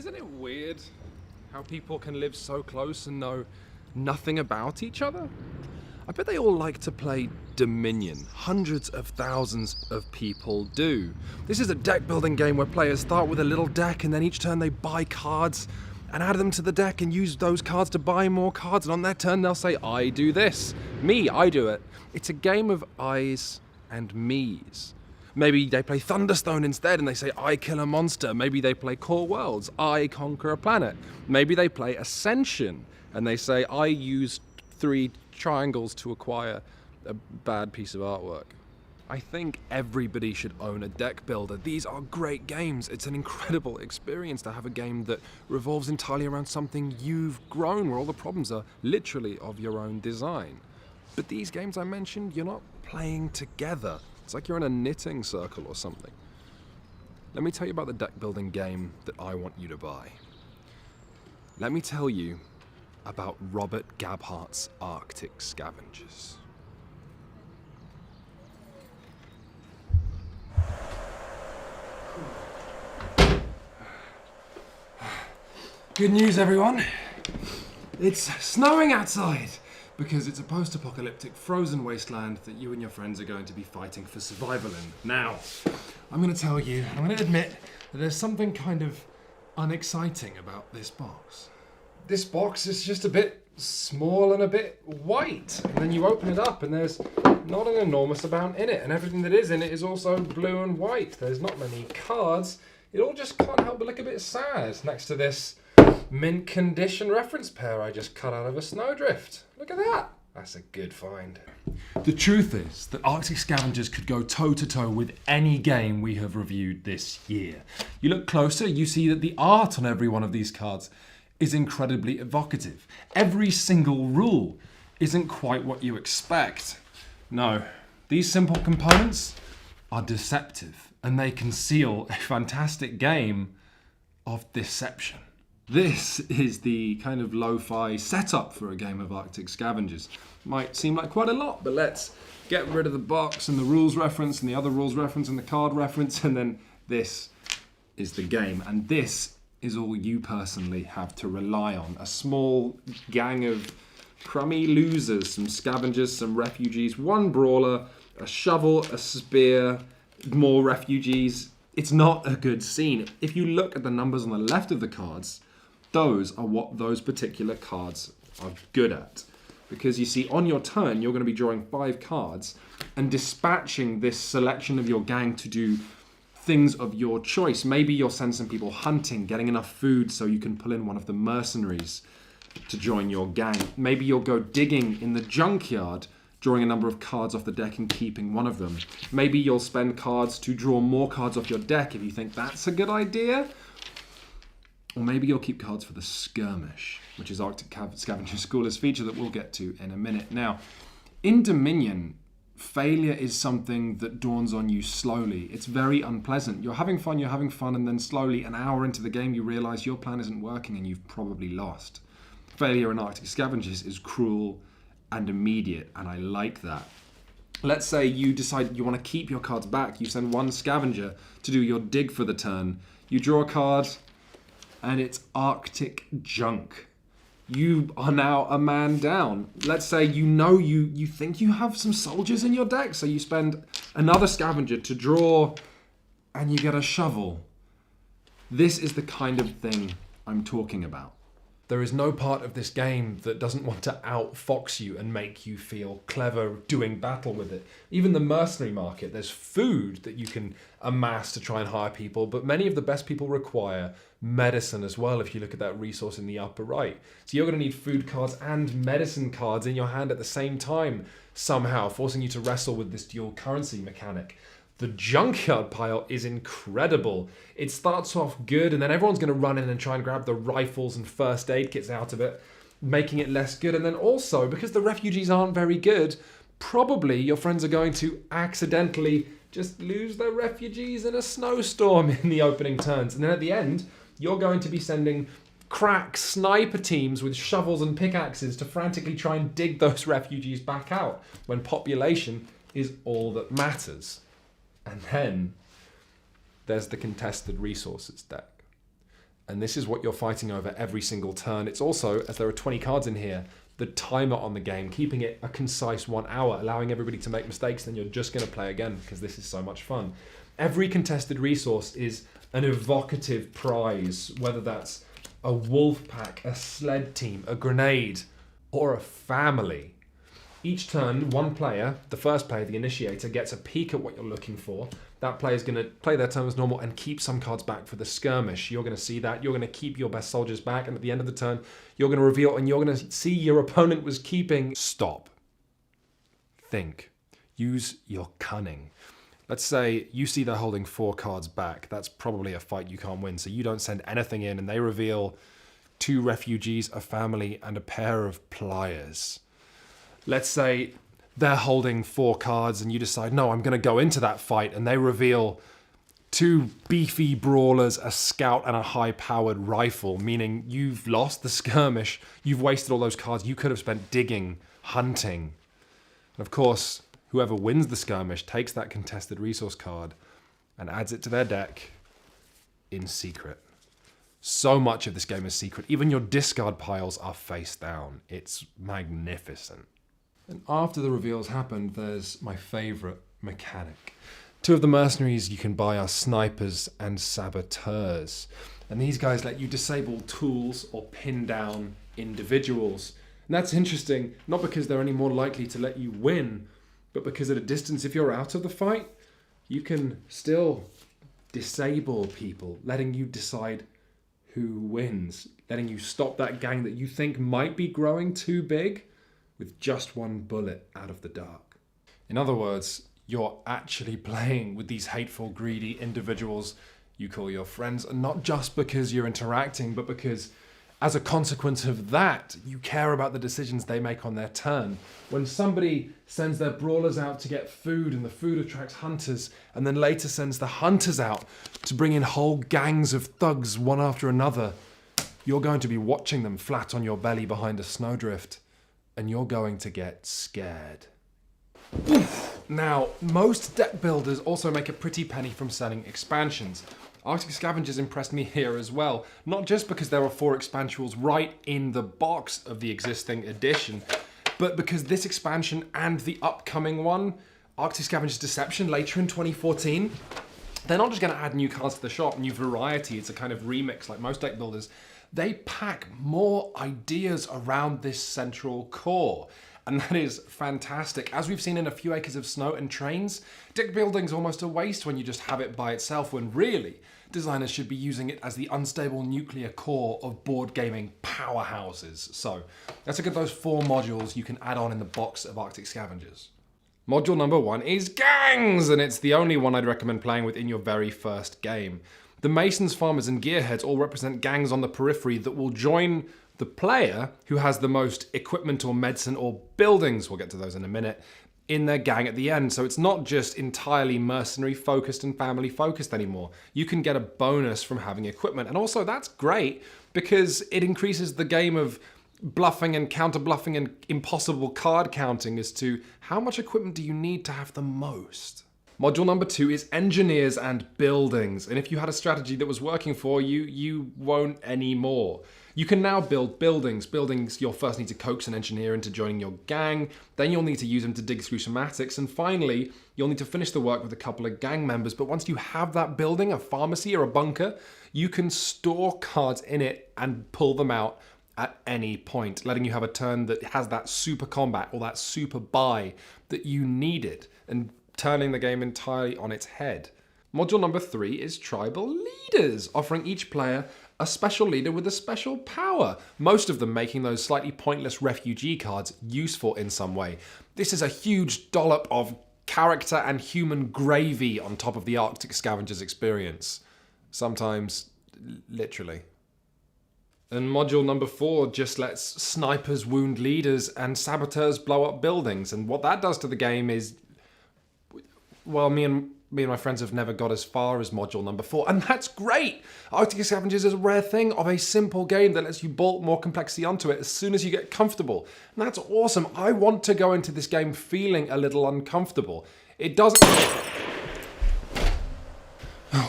Isn't it weird how people can live so close and know nothing about each other? I bet they all like to play Dominion. Hundreds of thousands of people do. This is a deck building game where players start with a little deck and then each turn they buy cards and add them to the deck and use those cards to buy more cards, and on their turn they'll say, I do this. Me, I do it. It's a game of I's and me's. Maybe they play Thunderstone instead and they say, I kill a monster. Maybe they play Core Worlds, I conquer a planet. Maybe they play Ascension and they say, I use 3 triangles to acquire a bad piece of artwork. I think everybody should own a deck builder. These are great games. It's an incredible experience to have a game that revolves entirely around something you've grown, where all the problems are literally of your own design. But these games I mentioned, you're not playing together. It's like you're in a knitting circle or something. Let me tell you about the deck building game that I want you to buy. Let me tell you about Robert Gabhart's Arctic Scavengers. Good news, everyone. It's snowing outside because it's a post-apocalyptic frozen wasteland that you and your friends are going to be fighting for survival in. Now, I'm going to tell you, I'm going to admit that there's something kind of unexciting about this box. This box is just a bit small and a bit white. And then you open it up and there's not an enormous amount in it. And everything that is in it is also blue and white. There's not many cards. It all just can't help but look a bit sad next to this mint condition reference pair I just cut out of a snowdrift. Look at that. That's a good find. The truth is that Arctic Scavengers could go toe-to-toe with any game we have reviewed this year. You look closer, you see that the art on every one of these cards is incredibly evocative. Every single rule isn't quite what you expect. No, these simple components are deceptive, and they conceal a fantastic game of deception. This is the kind of lo-fi setup for a game of Arctic Scavengers. Might seem like quite a lot, but let's get rid of the box and the rules reference and the other rules reference and the card reference, and then this is the game. And this is all you personally have to rely on. A small gang of crummy losers, some scavengers, some refugees, 1 brawler, a shovel, a spear, more refugees. It's not a good scene. If you look at the numbers on the left of the cards, those are what those particular cards are good at. Because you see, on your turn, you're going to be drawing 5 cards and dispatching this selection of your gang to do things of your choice. Maybe you'll send some people hunting, getting enough food so you can pull in one of the mercenaries to join your gang. Maybe you'll go digging in the junkyard, drawing a number of cards off the deck and keeping one of them. Maybe you'll spend cards to draw more cards off your deck if you think that's a good idea. Or maybe you'll keep cards for the skirmish, which is Arctic Scavenger's coolest feature that we'll get to in a minute. Now, in Dominion, failure is something that dawns on you slowly. It's very unpleasant. You're having fun, and then slowly, an hour into the game, you realise your plan isn't working and you've probably lost. Failure in Arctic Scavengers is cruel and immediate, and I like that. Let's say you decide you want to keep your cards back. You send 1 scavenger to do your dig for the turn. You draw a card, and it's Arctic junk. You are now a man down. Let's say you think you have some soldiers in your deck, so you spend another scavenger to draw, and you get a shovel. This is the kind of thing I'm talking about. There is no part of this game that doesn't want to outfox you and make you feel clever doing battle with it. Even the mercenary market, there's food that you can amass to try and hire people, but many of the best people require medicine as well, if you look at that resource in the upper right. So you're going to need food cards and medicine cards in your hand at the same time somehow, forcing you to wrestle with this dual currency mechanic. The junkyard pile is incredible. It starts off good, and then everyone's going to run in and try and grab the rifles and first aid kits out of it, making it less good. And then also, because the refugees aren't very good, probably your friends are going to accidentally just lose their refugees in a snowstorm in the opening turns. And then at the end, you're going to be sending crack sniper teams with shovels and pickaxes to frantically try and dig those refugees back out when population is all that matters. And then there's the contested resources deck. And this is what you're fighting over every single turn. It's also, as there are 20 cards in here, the timer on the game, keeping it a concise 1 hour, allowing everybody to make mistakes, then you're just going to play again because this is so much fun. Every contested resource is an evocative prize, whether that's a wolf pack, a sled team, a grenade, or a family. Each turn, one player, the first player, the initiator, gets a peek at what you're looking for. That player is going to play their turn as normal and keep some cards back for the skirmish. You're going to see that. You're going to keep your best soldiers back. And at the end of the turn, you're going to reveal and you're going to see your opponent was keeping. Stop. Think. Use your cunning. Let's say you see they're holding 4 cards back. That's probably a fight you can't win. So you don't send anything in and they reveal 2 refugees, a family, and a pair of pliers. Let's say they're holding 4 cards and you decide, no, I'm going to go into that fight, and they reveal 2 beefy brawlers, a scout, and a high-powered rifle, meaning you've lost the skirmish, you've wasted all those cards you could have spent digging, hunting. And of course, whoever wins the skirmish takes that contested resource card and adds it to their deck in secret. So much of this game is secret. Even your discard piles are face down. It's magnificent. And after the reveals happened, there's my favourite mechanic. 2 of the mercenaries you can buy are snipers and saboteurs. And these guys let you disable tools or pin down individuals. And that's interesting, not because they're any more likely to let you win, but because at a distance, if you're out of the fight, you can still disable people, letting you decide who wins, letting you stop that gang that you think might be growing too big with just 1 bullet out of the dark. In other words, you're actually playing with these hateful, greedy individuals you call your friends, and not just because you're interacting, but because as a consequence of that, you care about the decisions they make on their turn. When somebody sends their brawlers out to get food and the food attracts hunters, and then later sends the hunters out to bring in whole gangs of thugs one after another, you're going to be watching them flat on your belly behind a snowdrift, and you're going to get scared. Oof. Now, most deck builders also make a pretty penny from selling expansions. Arctic Scavengers impressed me here as well, not just because there are 4 expansions right in the box of the existing edition, but because this expansion and the upcoming one, Arctic Scavengers Deception, later in 2014, they're not just going to add new cards to the shop, new variety, it's a kind of remix like most deck builders. They pack more ideas around this central core. And that is fantastic. As we've seen in A Few Acres of Snow and Trains, deck building's almost a waste when you just have it by itself, when really, designers should be using it as the unstable nuclear core of board gaming powerhouses. So, let's look at those 4 modules you can add on in the box of Arctic Scavengers. Module number 1 is gangs, and it's the only one I'd recommend playing with in your very first game. The Masons, Farmers, and Gearheads all represent gangs on the periphery that will join the player who has the most equipment or medicine or buildings, we'll get to those in a minute, in their gang at the end. So it's not just entirely mercenary focused and family focused anymore. You can get a bonus from having equipment. And also that's great because it increases the game of bluffing and counter bluffing and impossible card counting as to how much equipment do you need to have the most. Module number 2 is engineers and buildings. And if you had a strategy that was working for you, you won't anymore. You can now build buildings. Buildings, you'll first need to coax an engineer into joining your gang, then you'll need to use them to dig through schematics, and finally, you'll need to finish the work with a couple of gang members. But once you have that building, a pharmacy or a bunker, you can store cards in it and pull them out at any point, letting you have a turn that has that super combat or that super buy that you needed, and turning the game entirely on its head. Module number 3 is tribal leaders, offering each player a special leader with a special power, most of them making those slightly pointless refugee cards useful in some way. This is a huge dollop of character and human gravy on top of the Arctic Scavengers experience. Sometimes, literally. And module number 4 just lets snipers wound leaders and saboteurs blow up buildings. And what that does to the game is, well, me and my friends have never got as far as module number 4, and that's great! Arctic Scavengers is a rare thing of a simple game that lets you bolt more complexity onto it as soon as you get comfortable. And that's awesome. I want to go into this game feeling a little uncomfortable. It doesn't...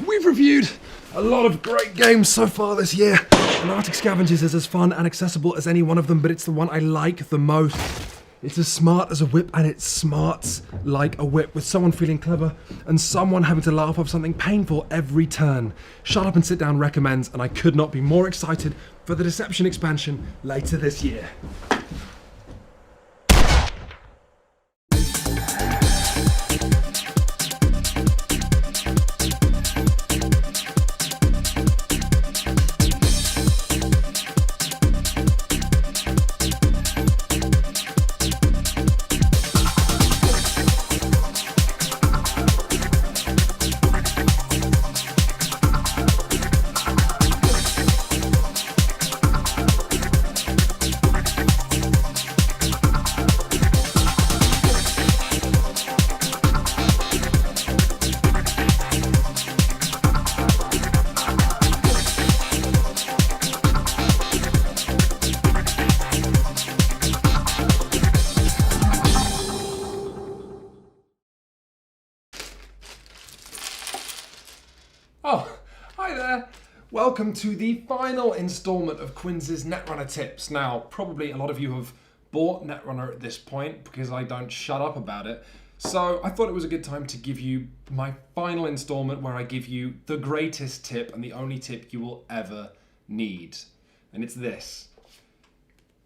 We've reviewed a lot of great games so far this year, and Arctic Scavengers is as fun and accessible as any one of them, but it's the one I like the most. It's as smart as a whip, and it smarts like a whip, with someone feeling clever and someone having to laugh off something painful every turn. Shut Up and Sit Down recommends, and I could not be more excited for the Deception expansion later this year. Oh, hi there. Welcome to the final installment of Quinn's Netrunner tips. Now, probably a lot of you have bought Netrunner at this point because I don't shut up about it. So I thought it was a good time to give you my final installment where I give you the greatest tip and the only tip you will ever need. And it's this.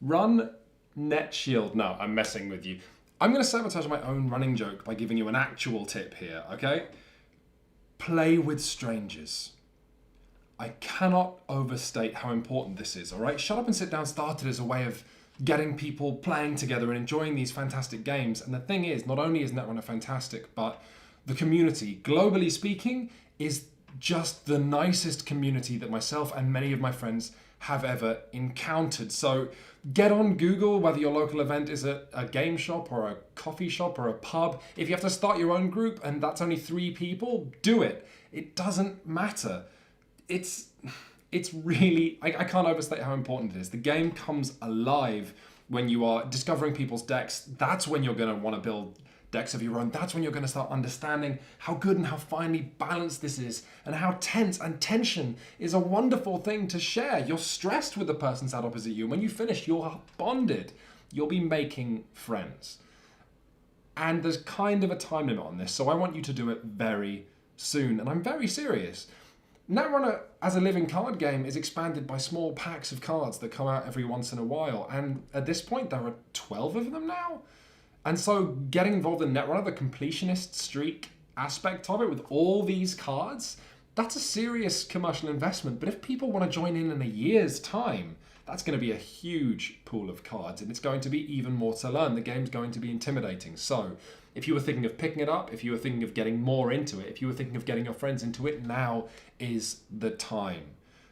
Run Net Shield. No, I'm messing with you. I'm going to sabotage my own running joke by giving you an actual tip here, okay? Play with strangers. I cannot overstate how important this is, all right? Shut Up and Sit Down started as a way of getting people playing together and enjoying these fantastic games. And the thing is, not only is Netrunner fantastic, but the community, globally speaking, is just the nicest community that myself and many of my friends have ever encountered. So get on Google, whether your local event is a game shop or a coffee shop or a pub. If you have to start your own group and that's only 3 people, do it. It doesn't matter. It's really, I can't overstate how important it is. The game comes alive when you are discovering people's decks. That's when you're going to want to build decks of your own. That's when you're going to start understanding how good and how finely balanced this is, and how tense and tension is a wonderful thing to share. You're stressed with the person sat opposite you, and when you finish, you're bonded. You'll be making friends. And there's kind of a time limit on this, so I want you to do it very soon, and I'm very serious. Netrunner, as a living card game, is expanded by small packs of cards that come out every once in a while, and at this point, there are 12 of them now. And so getting involved in Netrunner, the completionist streak aspect of it with all these cards, that's a serious commercial investment. But if people want to join in a year's time, that's going to be a huge pool of cards, and it's going to be even more to learn. The game's going to be intimidating. So if you were thinking of picking it up, if you were thinking of getting more into it, if you were thinking of getting your friends into it, now is the time.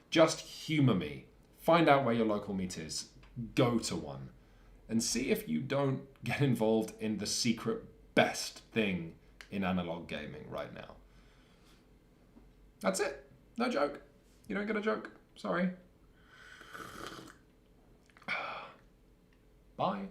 Just humor me. Find out where your local meet is. Go to one. And see if you don't get involved in the secret best thing in analog gaming right now. That's it. No joke. You don't get a joke. Sorry. Bye.